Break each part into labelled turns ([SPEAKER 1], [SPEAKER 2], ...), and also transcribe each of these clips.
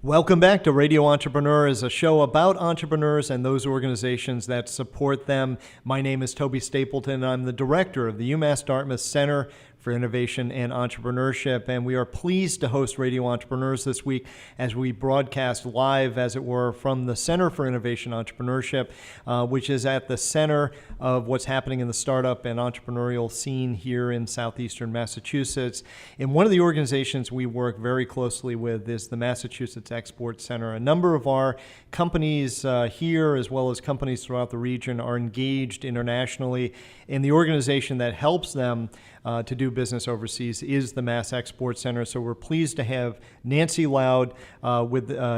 [SPEAKER 1] Welcome back to Radio Entrepreneurs, a show about entrepreneurs and those organizations that support them. My name is Toby Stapleton. I'm the director of the UMass-Dartmouth Center for Innovation and Entrepreneurship, and we are pleased to host Radio Entrepreneurs this week as we broadcast live, as it were, from the Center for Innovation and Entrepreneurship, which is at the center of what's happening in the startup and entrepreneurial scene here in southeastern Massachusetts. And one of the organizations we work very closely with is the Massachusetts Export Center. A number of our companies here, as well as companies throughout the region, are engaged internationally, and the organization that helps them to do business overseas is the Mass Export Center. So we're pleased to have Nancy Lowd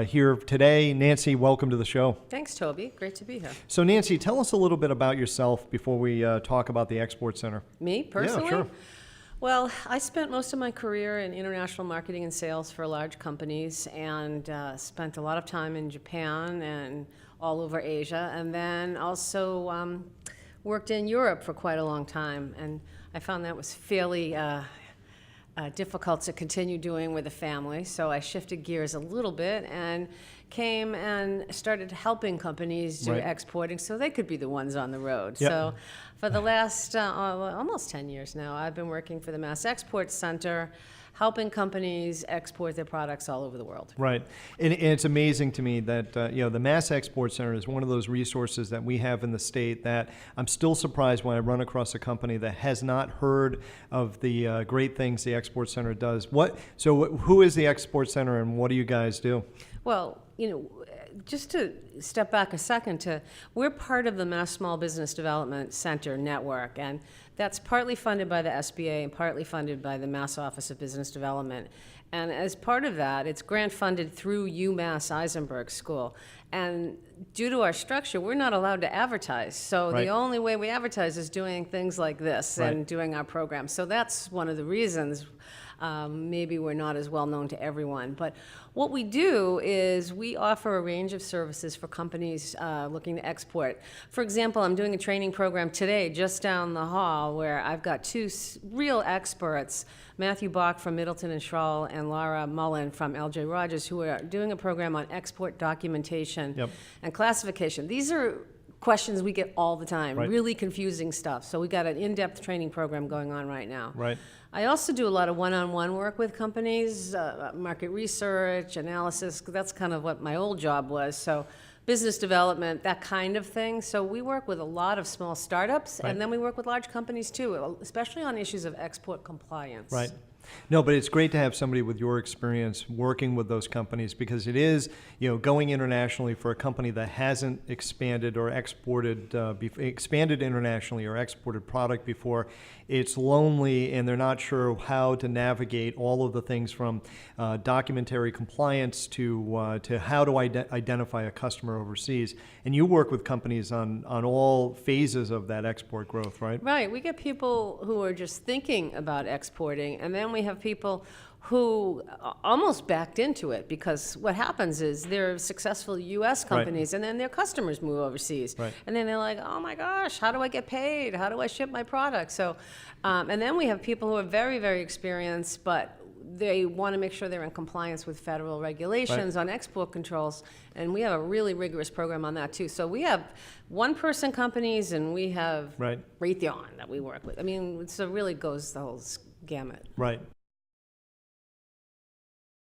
[SPEAKER 1] here today. Nancy, welcome to the show.
[SPEAKER 2] Thanks, Toby. Great to be here.
[SPEAKER 1] So Nancy, tell us a little bit about yourself before we talk about the Export Center.
[SPEAKER 2] Me, personally?
[SPEAKER 1] Yeah, sure.
[SPEAKER 2] Well, I spent most of my career in international marketing and sales for large companies, and spent a lot of time in Japan and all over Asia, and then also worked in Europe for quite a long time. And I found that was fairly difficult to continue doing with a family, so I shifted gears a little bit and came and started helping companies do exporting so they could be the ones on the road.
[SPEAKER 1] Yep.
[SPEAKER 2] So for the last almost 10 years now, I've been working for the Mass Export Center, helping companies export their products all over the world.
[SPEAKER 1] Right. And it's amazing to me that the Mass Export Center is one of those resources that we have in the state that I'm still surprised when I run across a company that has not heard of the great things the Export Center does. So who is the Export Center and what do you guys do?
[SPEAKER 2] Well, just to step back a second, we're part of the Mass Small Business Development Center network, and that's partly funded by the SBA and partly funded by the Mass Office of Business Development. And as part of that, it's grant funded through UMass Eisenberg School. And due to our structure, we're not allowed to advertise. So the only way we advertise is doing things like this and doing our programs. So that's one of the reasons maybe we're not as well known to everyone. But what we do is we offer a range of services for companies looking to export. For example, I'm doing a training program today just down the hall where I've got two real experts, Matthew Bach from Middleton and Schroll and Laura Mullen from L.J. Rogers, who are doing a program on export documentation and classification. These are questions we get all the time, really confusing stuff. So we got an in-depth training program going on right now. I also do a lot of one-on-one work with companies, market research, analysis. That's kind of what my old job was. So business development, that kind of thing. So we work with a lot of small startups, and then we work with large companies too, especially on issues of export compliance.
[SPEAKER 1] No, but it's great to have somebody with your experience working with those companies, because it is, going internationally for a company that hasn't expanded or expanded internationally or exported product before. It's lonely, and they're not sure how to navigate all of the things from documentary compliance to how to identify a customer overseas. And you work with companies on all phases of that export growth, right?
[SPEAKER 2] Right. We get people who are just thinking about exporting, and then we have people who almost backed into it, because what happens is they're successful U.S. companies, and then their customers move overseas. And then they're like, oh my gosh, how do I get paid? How do I ship my product? So, and then we have people who are very, very experienced, but they want to make sure they're in compliance with federal regulations on export controls, and we have a really rigorous program on that too. So we have one-person companies, and we have Raytheon that we work with. I mean, so it really goes the whole gamut.